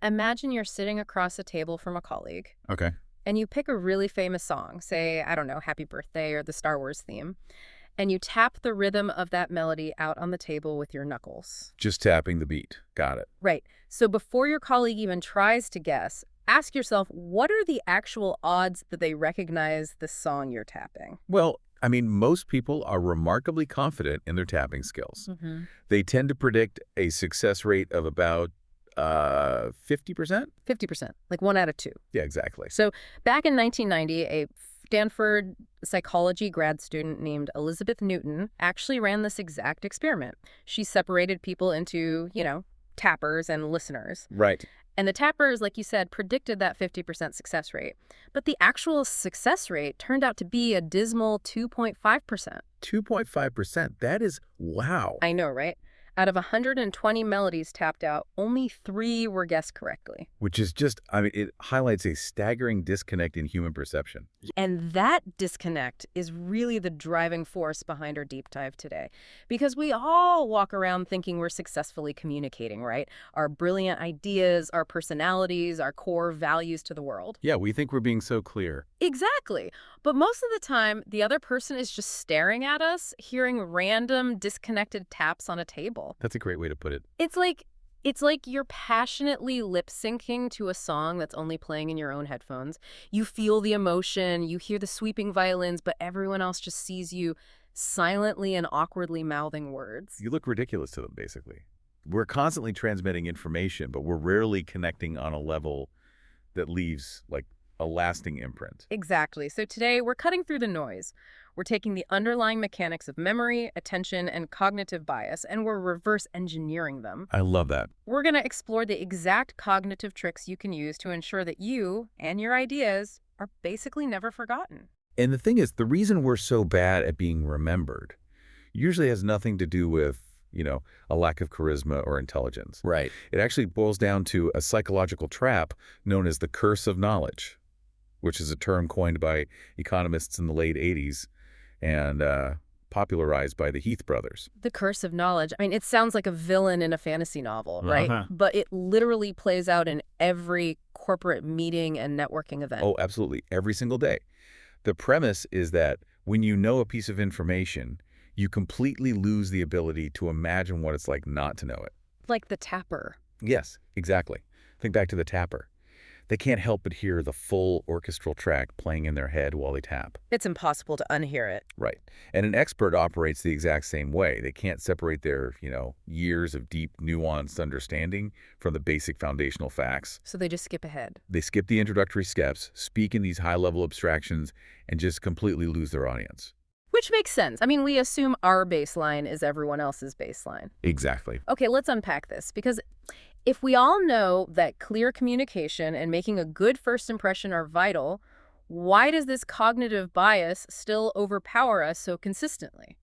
Imagine you're sitting across a table from a colleague, Okay. and you pick a really famous song, say, I don't know, Happy Birthday or the Star Wars theme, and you tap the rhythm of that melody out on the table with your knuckles. Just tapping the beat. Got it. Right. So before your colleague even tries to guess, ask yourself, what are the actual odds that they recognize the song you're tapping? Well, I mean, most people are remarkably confident in their tapping skills. Mm-hmm. They tend to predict a success rate of about 50%? 50%, like 1 out of 2. Yeah, exactly. So back in 1990, a Stanford psychology grad student named Elizabeth Newton actually ran this exact experiment. She separated people into, tappers and listeners. Right. And the tappers, like you said, predicted that 50% success rate. But the actual success rate turned out to be a dismal 2.5%. 2.5%. That is, wow. I know, right? Out of 120 melodies tapped out, only 3 were guessed correctly. Which is just, I mean, it highlights a staggering disconnect in human perception. And that disconnect is really the driving force behind our deep dive today. Because we all walk around thinking we're successfully communicating, right? Our brilliant ideas, our personalities, our core values to the world. Yeah, we think we're being so clear. Exactly. But most of the time, the other person is just staring at us, hearing random disconnected taps on a table. That's a great way to put it. It's like you're passionately lip syncing to a song that's only playing in your own headphones. You feel the emotion, you hear the sweeping violins, but everyone else just sees you silently and awkwardly mouthing words. You look ridiculous to them, basically. We're constantly transmitting information, but we're rarely connecting on a level that leaves, like, a lasting imprint. Exactly. So today we're cutting through the noise. We're taking the underlying mechanics of memory, attention, and cognitive bias, and we're reverse engineering them. I love that. We're going to explore the exact cognitive tricks you can use to ensure that you and your ideas are basically never forgotten. And the thing is, the reason we're so bad at being remembered usually has nothing to do with, a lack of charisma or intelligence. Right. It actually boils down to a psychological trap known as the curse of knowledge, which is a term coined by economists in the late 80s and popularized by the Heath brothers. The curse of knowledge. I mean, it sounds like a villain in a fantasy novel, right? Uh-huh. But it literally plays out in every corporate meeting and networking event. Oh, absolutely. Every single day. The premise is that when you know a piece of information, you completely lose the ability to imagine what it's like not to know it. Like the tapper. Yes, exactly. Think back to the tapper. They can't help but hear the full orchestral track playing in their head while they tap. It's impossible to unhear it. Right. And an expert operates the exact same way. They can't separate their, years of deep, nuanced understanding from the basic foundational facts. So they just skip ahead. They skip the introductory steps, speak in these high-level abstractions, and just completely lose their audience. Which makes sense. I mean, we assume our baseline is everyone else's baseline. Exactly. Okay, let's unpack this, because if we all know that clear communication and making a good first impression are vital, why does this cognitive bias still overpower us so consistently?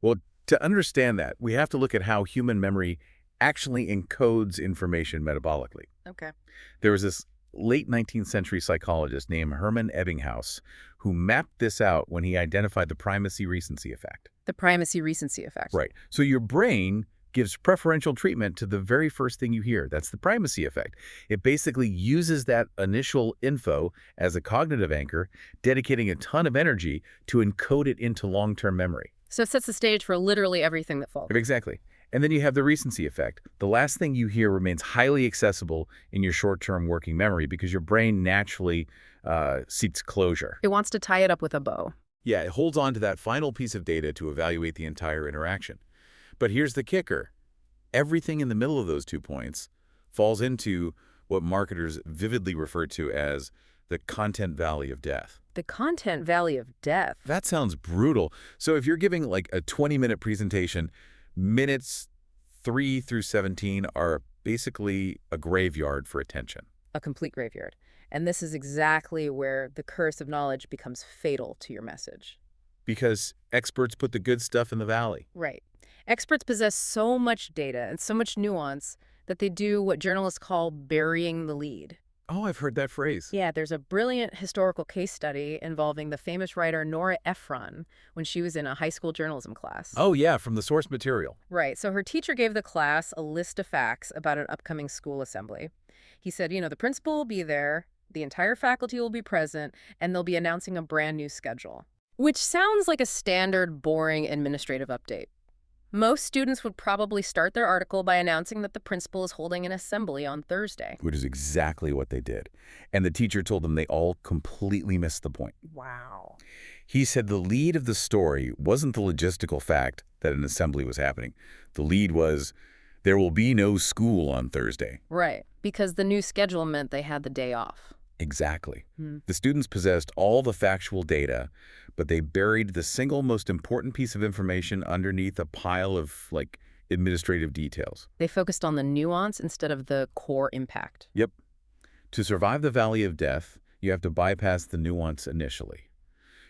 Well, to understand that, we have to look at how human memory actually encodes information metabolically. Okay. There was this late 19th century psychologist named Hermann Ebbinghaus who mapped this out when he identified the primacy-recency effect. The primacy-recency effect. Right. So your brain gives preferential treatment to the very first thing you hear. That's the primacy effect. It basically uses that initial info as a cognitive anchor, dedicating a ton of energy to encode it into long-term memory. So it sets the stage for literally everything that follows. Exactly. And then you have the recency effect. The last thing you hear remains highly accessible in your short-term working memory because your brain naturally seeks closure. It wants to tie it up with a bow. Yeah, it holds on to that final piece of data to evaluate the entire interaction. But here's the kicker. Everything in the middle of those 2 points falls into what marketers vividly refer to as the content valley of death. The content valley of death. That sounds brutal. So if you're giving like a 20-minute presentation, minutes 3 through 17 are basically a graveyard for attention. A complete graveyard. And this is exactly where the curse of knowledge becomes fatal to your message. Because experts put the good stuff in the valley. Right. Experts possess so much data and so much nuance that they do what journalists call burying the lead. Oh, I've heard that phrase. Yeah, there's a brilliant historical case study involving the famous writer Nora Ephron when she was in a high school journalism class. Oh, yeah, from the source material. Right, so her teacher gave the class a list of facts about an upcoming school assembly. He said, the principal will be there, the entire faculty will be present, and they'll be announcing a brand new schedule. Which sounds like a standard, boring administrative update. Most students would probably start their article by announcing that the principal is holding an assembly on Thursday. Which is exactly what they did. And the teacher told them they all completely missed the point. Wow. He said the lead of the story wasn't the logistical fact that an assembly was happening. The lead was, there will be no school on Thursday. Right, because the new schedule meant they had the day off. Exactly. The students possessed all the factual data, but they buried the single most important piece of information underneath a pile of, administrative details. They focused on the nuance instead of the core impact. Yep. To survive the valley of death, you have to bypass the nuance initially.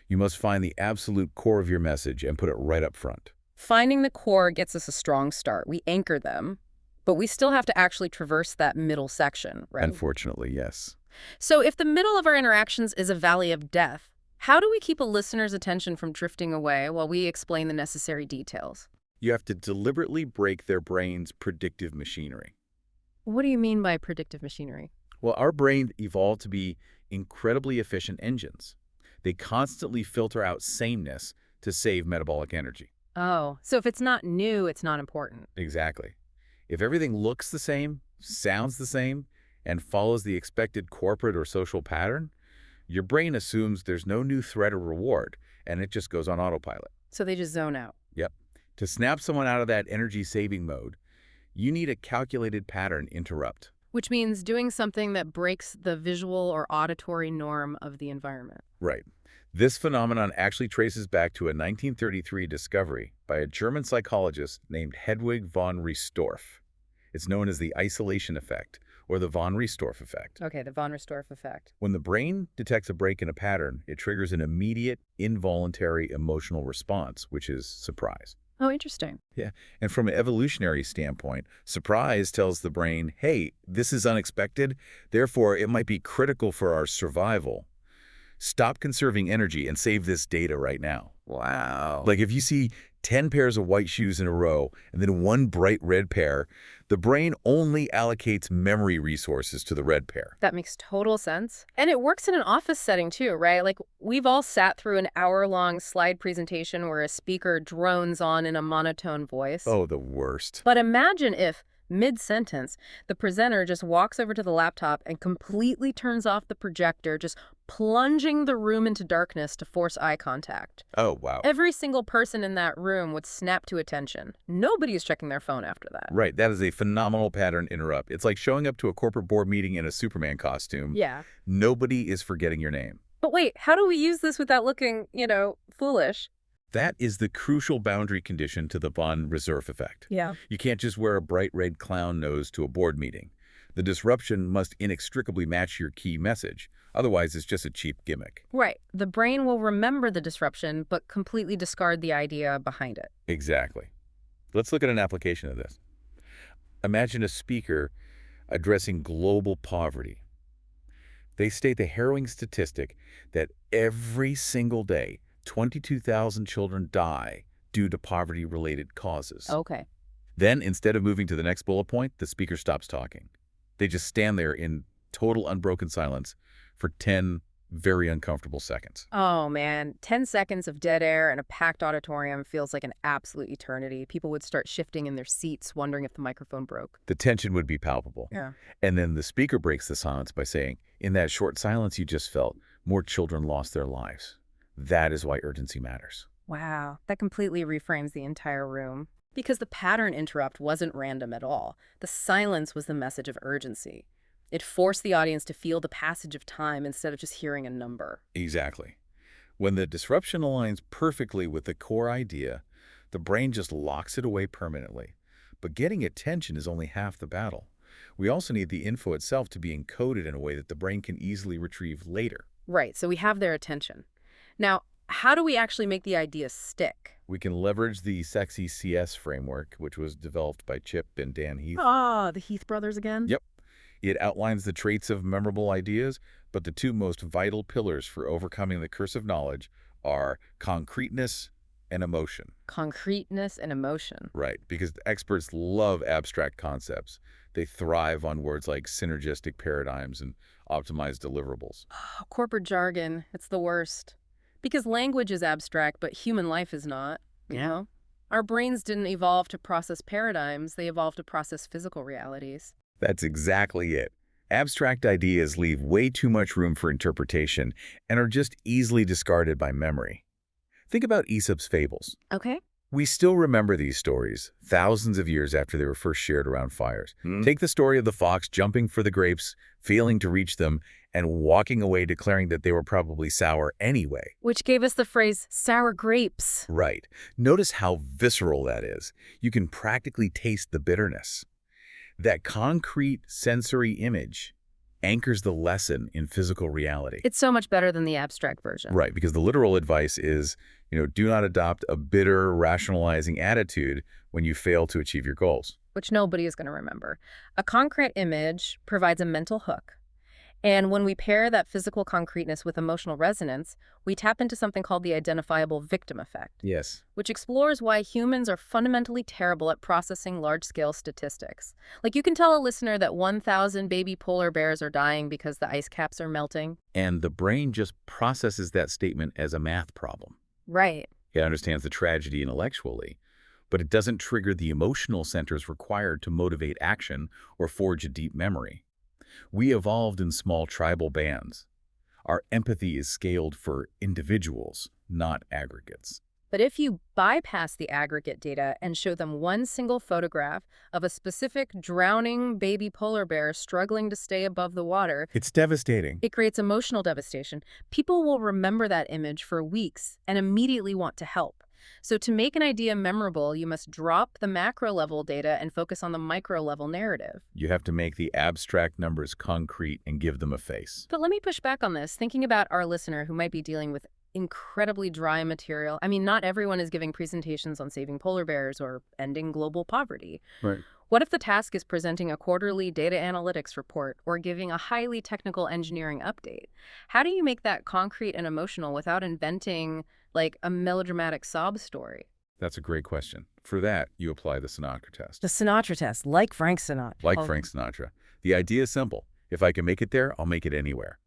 You must find the absolute core of your message and put it right up front. Finding the core gets us a strong start. We anchor them, but we still have to actually traverse that middle section, right? Unfortunately, yes. So if the middle of our interactions is a valley of death, how do we keep a listener's attention from drifting away while we explain the necessary details? You have to deliberately break their brain's predictive machinery. What do you mean by predictive machinery? Well, our brain evolved to be incredibly efficient engines. They constantly filter out sameness to save metabolic energy. Oh, so if it's not new, it's not important. Exactly. If everything looks the same, sounds the same, and follows the expected corporate or social pattern, your brain assumes there's no new threat or reward, and it just goes on autopilot. So they just zone out. Yep. To snap someone out of that energy-saving mode, you need a calculated pattern interrupt. Which means doing something that breaks the visual or auditory norm of the environment. Right. This phenomenon actually traces back to a 1933 discovery by a German psychologist named Hedwig von Riestorff. It's known as the isolation effect, or the von Riestorff effect. Okay, the von Riestorff effect. When the brain detects a break in a pattern, it triggers an immediate, involuntary emotional response, which is surprise. Oh, interesting. Yeah, and from an evolutionary standpoint, surprise tells the brain, hey, this is unexpected, therefore it might be critical for our survival. Stop conserving energy and save this data right now. Wow. Like if you see 10 pairs of white shoes in a row and then one bright red pair, the brain only allocates memory resources to the red pair. That makes total sense. And it works in an office setting too, right? Like we've all sat through an hour-long slide presentation where a speaker drones on in a monotone voice. Oh, the worst. But imagine if, mid-sentence, the presenter just walks over to the laptop and completely turns off the projector, just plunging the room into darkness to force eye contact. Oh, wow. Every single person in that room would snap to attention. Nobody's checking their phone after that. Right, that is a phenomenal pattern interrupt. It's like showing up to a corporate board meeting in a Superman costume. Yeah. Nobody is forgetting your name. But wait, how do we use this without looking, foolish? That is the crucial boundary condition to the von Riestorff effect. Yeah. You can't just wear a bright red clown nose to a board meeting. The disruption must inextricably match your key message. Otherwise, it's just a cheap gimmick. Right. The brain will remember the disruption, but completely discard the idea behind it. Exactly. Let's look at an application of this. Imagine a speaker addressing global poverty. They state the harrowing statistic that every single day, 22,000 children die due to poverty-related causes. Okay. Then, instead of moving to the next bullet point, the speaker stops talking. They just stand there in total unbroken silence for 10 very uncomfortable seconds. Oh, man. 10 seconds of dead air in a packed auditorium feels like an absolute eternity. People would start shifting in their seats, wondering if the microphone broke. The tension would be palpable. Yeah. And then the speaker breaks the silence by saying, in that short silence you just felt, more children lost their lives. That is why urgency matters. Wow. That completely reframes the entire room. Because the pattern interrupt wasn't random at all. The silence was the message of urgency. It forced the audience to feel the passage of time instead of just hearing a number. Exactly. When the disruption aligns perfectly with the core idea, the brain just locks it away permanently. But getting attention is only half the battle. We also need the info itself to be encoded in a way that the brain can easily retrieve later. Right, so we have their attention. Now, how do we actually make the idea stick? We can leverage the sexy CS framework, which was developed by Chip and Dan Heath. Ah, the Heath brothers again? Yep. It outlines the traits of memorable ideas, but the two most vital pillars for overcoming the curse of knowledge are concreteness and emotion. Concreteness and emotion. Right, because experts love abstract concepts. They thrive on words like synergistic paradigms and optimized deliverables. Oh, corporate jargon, it's the worst. Because language is abstract, but human life is not, you know? Our brains didn't evolve to process paradigms, they evolved to process physical realities. That's exactly it. Abstract ideas leave way too much room for interpretation and are just easily discarded by memory. Think about Aesop's fables. Okay. We still remember these stories, thousands of years after they were first shared around fires. Take the story of the fox jumping for the grapes, failing to reach them, and walking away declaring that they were probably sour anyway. Which gave us the phrase sour grapes. Right. Notice how visceral that is. You can practically taste the bitterness. That concrete sensory image anchors the lesson in physical reality. It's so much better than the abstract version. Right, because the literal advice is, do not adopt a bitter, rationalizing attitude when you fail to achieve your goals. Which nobody is going to remember. A concrete image provides a mental hook. And when we pair that physical concreteness with emotional resonance, we tap into something called the identifiable victim effect, Yes. which explores why humans are fundamentally terrible at processing large-scale statistics. Like you can tell a listener that 1,000 baby polar bears are dying because the ice caps are melting. And the brain just processes that statement as a math problem. Right. It understands the tragedy intellectually, but it doesn't trigger the emotional centers required to motivate action or forge a deep memory. We evolved in small tribal bands. Our empathy is scaled for individuals, not aggregates. But if you bypass the aggregate data and show them one single photograph of a specific drowning baby polar bear struggling to stay above the water, It's devastating. it creates emotional devastation. People will remember that image for weeks and immediately want to help. So to make an idea memorable, you must drop the macro-level data and focus on the micro-level narrative. You have to make the abstract numbers concrete and give them a face. But let me push back on this, thinking about our listener who might be dealing with incredibly dry material. I mean, not everyone is giving presentations on saving polar bears or ending global poverty. Right. What if the task is presenting a quarterly data analytics report or giving a highly technical engineering update? How do you make that concrete and emotional without inventing, like, a melodramatic sob story? That's a great question. For that, you apply the Sinatra test. The Sinatra test, like Frank Sinatra. Like Frank Sinatra. The idea is simple. If I can make it there, I'll make it anywhere.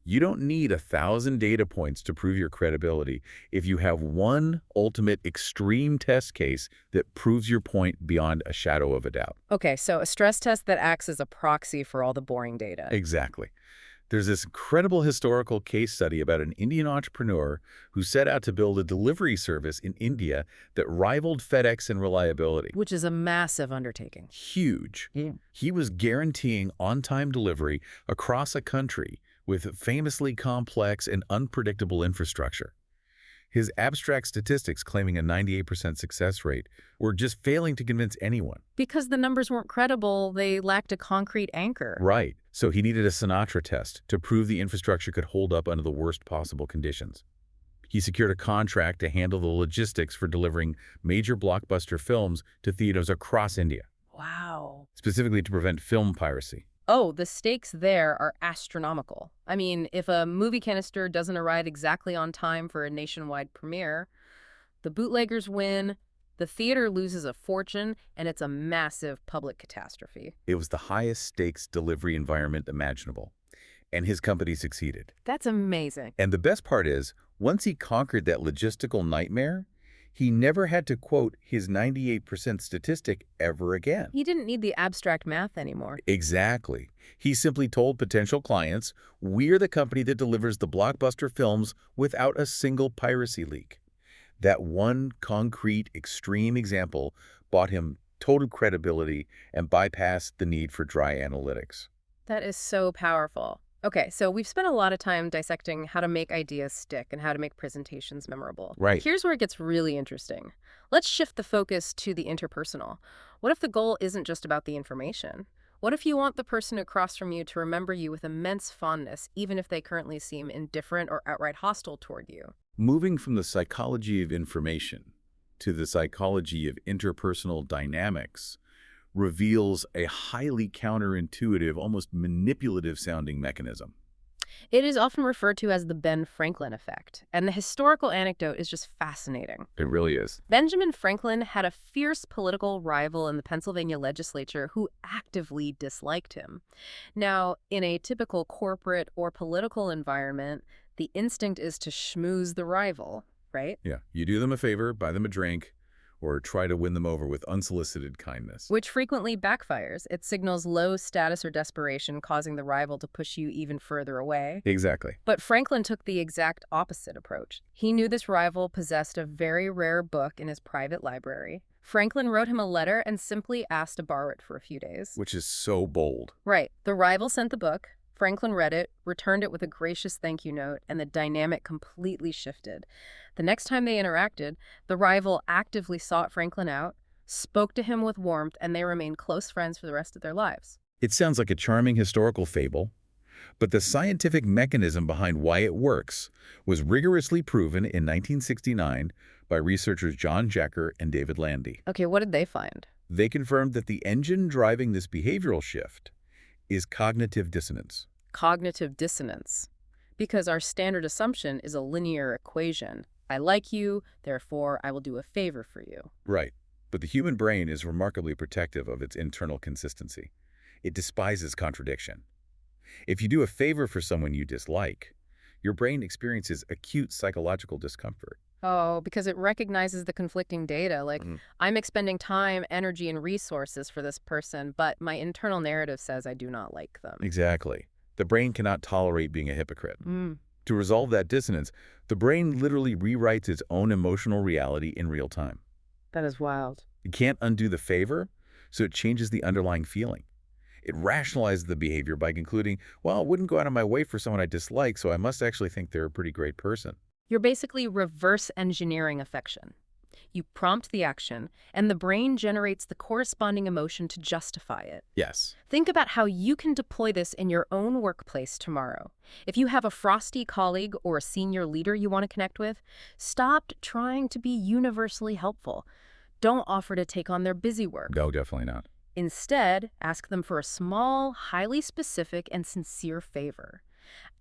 You don't need 1,000 data points to prove your credibility if you have one ultimate extreme test case that proves your point beyond a shadow of a doubt. Okay, so a stress test that acts as a proxy for all the boring data. Exactly. There's this incredible historical case study about an Indian entrepreneur who set out to build a delivery service in India that rivaled FedEx in reliability. Which is a massive undertaking. Huge. Yeah. He was guaranteeing on-time delivery across a country with famously complex and unpredictable infrastructure. His abstract statistics claiming a 98% success rate were just failing to convince anyone. Because the numbers weren't credible, they lacked a concrete anchor. Right. So he needed a Sinatra test to prove the infrastructure could hold up under the worst possible conditions. He secured a contract to handle the logistics for delivering major blockbuster films to theaters across India, Wow. specifically to prevent film piracy. Oh, the stakes there are astronomical. I mean, if a movie canister doesn't arrive exactly on time for a nationwide premiere, the bootleggers win, the theater loses a fortune, and it's a massive public catastrophe. It was the highest stakes delivery environment imaginable, and his company succeeded. That's amazing. And the best part is, once he conquered that logistical nightmare, he never had to quote his 98% statistic ever again. He didn't need the abstract math anymore. Exactly. He simply told potential clients, we're the company that delivers the blockbuster films without a single piracy leak. That one concrete, extreme example bought him total credibility and bypassed the need for dry analytics. That is so powerful. Okay, so we've spent a lot of time dissecting how to make ideas stick and how to make presentations memorable. Right. Here's where it gets really interesting. Let's shift the focus to the interpersonal. What if the goal isn't just about the information? What if you want the person across from you to remember you with immense fondness, even if they currently seem indifferent or outright hostile toward you? Moving from the psychology of information to the psychology of interpersonal dynamics reveals a highly counterintuitive, almost manipulative-sounding mechanism. It is often referred to as the Ben Franklin effect, and the historical anecdote is just fascinating. It really is. Benjamin Franklin had a fierce political rival in the Pennsylvania legislature who actively disliked him. Now, in a typical corporate or political environment, the instinct is to schmooze the rival, right? Yeah, you do them a favor, buy them a drink, or try to win them over with unsolicited kindness. Which frequently backfires. It signals low status or desperation, causing the rival to push you even further away. Exactly. But Franklin took the exact opposite approach. He knew this rival possessed a very rare book in his private library. Franklin wrote him a letter and simply asked to borrow it for a few days. Which is so bold. Right. The rival sent the book. Franklin read it, returned it with a gracious thank you note, and the dynamic completely shifted. The next time they interacted, the rival actively sought Franklin out, spoke to him with warmth, and they remained close friends for the rest of their lives. It sounds like a charming historical fable, but the scientific mechanism behind why it works was rigorously proven in 1969 by researchers John Jacker and David Landy. Okay, what did they find? They confirmed that the engine driving this behavioral shift is cognitive dissonance. Cognitive dissonance. Because our standard assumption is a linear equation. I like you, therefore I will do a favor for you. Right. But the human brain is remarkably protective of its internal consistency. It despises contradiction. If you do a favor for someone you dislike, your brain experiences acute psychological discomfort. Oh, because it recognizes the conflicting data. Like, I'm expending time, energy, and resources for this person, but my internal narrative says I do not like them. Exactly. The brain cannot tolerate being a hypocrite. Mm, To resolve that dissonance, the brain literally rewrites its own emotional reality in real time. that is wild. It can't undo the favor, so it changes the underlying feeling. It rationalizes the behavior by concluding, well, I wouldn't go out of my way for someone I dislike, so I must actually think they're a pretty great person. You're basically reverse engineering affection. You prompt the action, and the brain generates the corresponding emotion to justify it. Yes. Think about how you can deploy this in your own workplace tomorrow. If you have a frosty colleague or a senior leader you want to connect with, stop trying to be universally helpful. Don't offer to take on their busy work. No, definitely not. Instead, ask them for a small, highly specific, and sincere favor.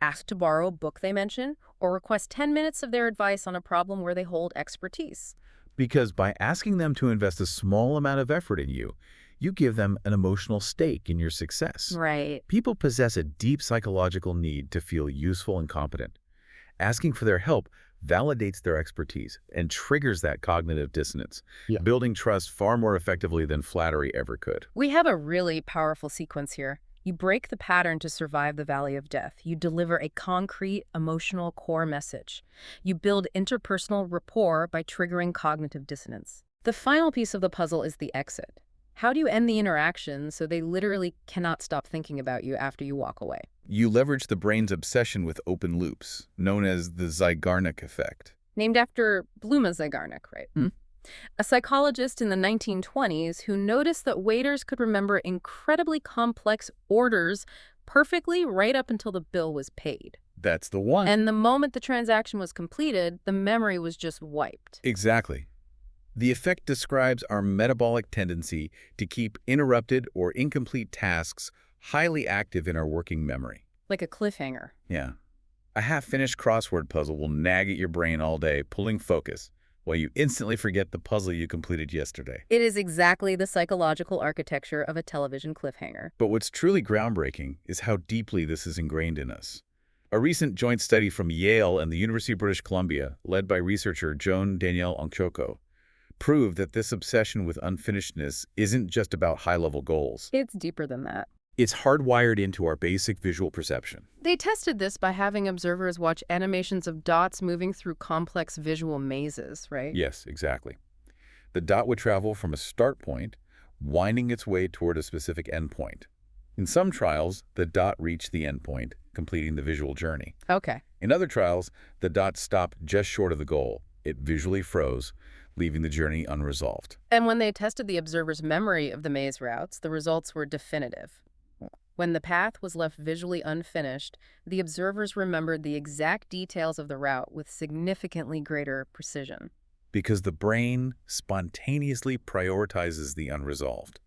Ask to borrow a book they mention, or request 10 minutes of their advice on a problem where they hold expertise. Because by asking them to invest a small amount of effort in you, you give them an emotional stake in your success. Right. People possess a deep psychological need to feel useful and competent. Asking for their help validates their expertise and triggers that cognitive dissonance, building trust far more effectively than flattery ever could. We have a really powerful sequence here. You break the pattern to survive the valley of death. You deliver a concrete, emotional core message. You build interpersonal rapport by triggering cognitive dissonance. The final piece of the puzzle is the exit. How do you end the interaction so they literally cannot stop thinking about you after you walk away? You leverage the brain's obsession with open loops, known as the Zeigarnik effect. Named after Bluma Zeigarnik, right? A psychologist in the 1920s who noticed that waiters could remember incredibly complex orders perfectly right up until the bill was paid. That's the one. And the moment the transaction was completed, the memory was just wiped. Exactly. The effect describes our metabolic tendency to keep interrupted or incomplete tasks highly active in our working memory. Like a cliffhanger. Yeah. A half-finished crossword puzzle will nag at your brain all day, pulling focus, while you instantly forget the puzzle you completed yesterday. It is exactly the psychological architecture of a television cliffhanger. But what's truly groundbreaking is how deeply this is ingrained in us. A recent joint study from Yale and the University of British Columbia, led by researcher Joan Danielle Onchoko, proved that this obsession with unfinishedness isn't just about high-level goals. It's deeper than that. It's hardwired into our basic visual perception. They tested this by having observers watch animations of dots moving through complex visual mazes, right? Yes, exactly. The dot would travel from a start point, winding its way toward a specific endpoint. In some trials, the dot reached the endpoint, completing the visual journey. Okay. In other trials, the dot stopped just short of the goal. It visually froze, leaving the journey unresolved. And when they tested the observer's memory of the maze routes, the results were definitive. When the path was left visually unfinished, the observers remembered the exact details of the route with significantly greater precision. Because the brain spontaneously prioritizes the unresolved.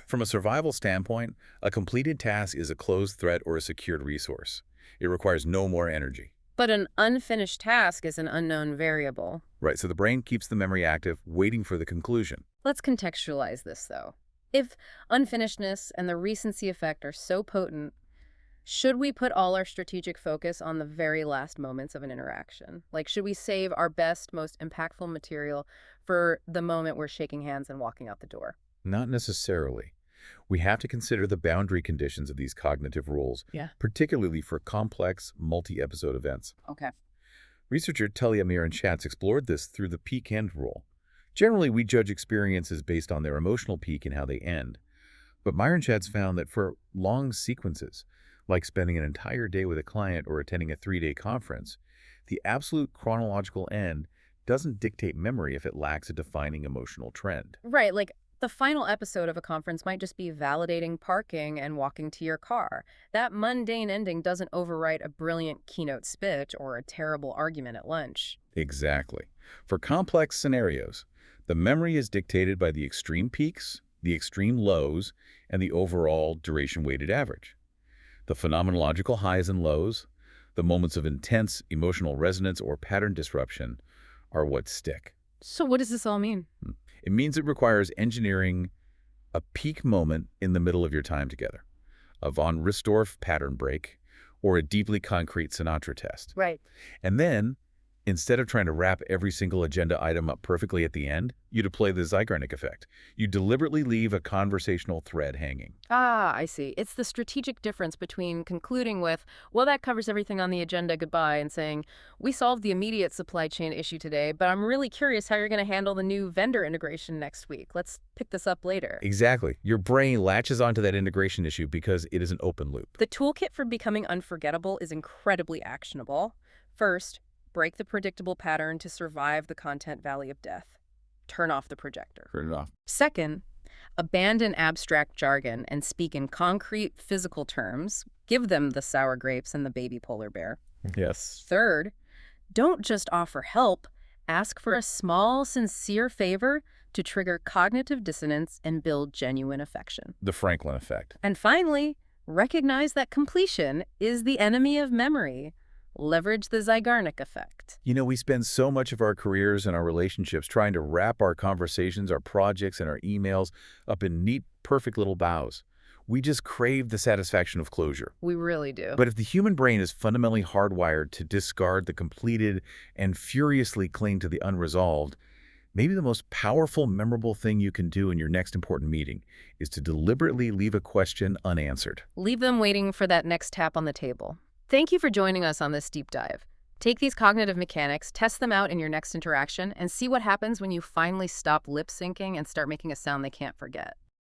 From a survival standpoint, a completed task is a closed threat or a secured resource. It requires no more energy. But an unfinished task is an unknown variable. Right, so the brain keeps the memory active, waiting for the conclusion. Let's contextualize this, though. If unfinishedness and the recency effect are so potent, should we put all our strategic focus on the very last moments of an interaction? Like, should we save our best, most impactful material for the moment we're shaking hands and walking out the door? Not necessarily. We have to consider the boundary conditions of these cognitive rules, Yeah. particularly for complex, multi-episode events. Okay. Researcher Amir and Schatz explored this through the peak-end rule. Generally, we judge experiences based on their emotional peak and how they end. But Meyer and Schatz found that for long sequences, like spending an entire day with a client or attending a 3-day conference, the absolute chronological end doesn't dictate memory if it lacks a defining emotional trend. Right, like the final episode of a conference might just be validating parking and walking to your car. That mundane ending doesn't overwrite a brilliant keynote speech or a terrible argument at lunch. Exactly. For complex scenarios, the memory is dictated by the extreme peaks, the extreme lows, and the overall duration-weighted average. The phenomenological highs and lows, the moments of intense emotional resonance or pattern disruption, are what stick. So what does this all mean? It means it requires engineering a peak moment in the middle of your time together, a von Ristorff pattern break, or a deeply concrete Sinatra test. Right. And then, instead of trying to wrap every single agenda item up perfectly at the end, you deploy the Zeigarnik effect. You deliberately leave a conversational thread hanging. Ah, I see. It's the strategic difference between concluding with, well, that covers everything on the agenda, goodbye, and saying, we solved the immediate supply chain issue today, but I'm really curious how you're going to handle the new vendor integration next week. Let's pick this up later. Exactly. Your brain latches onto that integration issue because it is an open loop. The toolkit for becoming unforgettable is incredibly actionable. First, break the predictable pattern to survive the content valley of death. Turn off the projector. Turn it off. Second, abandon abstract jargon and speak in concrete physical terms. Give them the sour grapes and the baby polar bear. Yes. Third, don't just offer help. Ask for a small, sincere favor to trigger cognitive dissonance and build genuine affection. The Franklin effect. And finally, recognize that completion is the enemy of memory. Leverage the Zeigarnik effect. You know, we spend so much of our careers and our relationships trying to wrap our conversations, our projects, and our emails up in neat, perfect little bows. We just crave the satisfaction of closure. We really do. But if the human brain is fundamentally hardwired to discard the completed and furiously cling to the unresolved, maybe the most powerful, memorable thing you can do in your next important meeting is to deliberately leave a question unanswered. Leave them waiting for that next tap on the table. Thank you for joining us on this deep dive. Take these cognitive mechanics, test them out in your next interaction, and see what happens when you finally stop lip syncing and start making a sound they can't forget.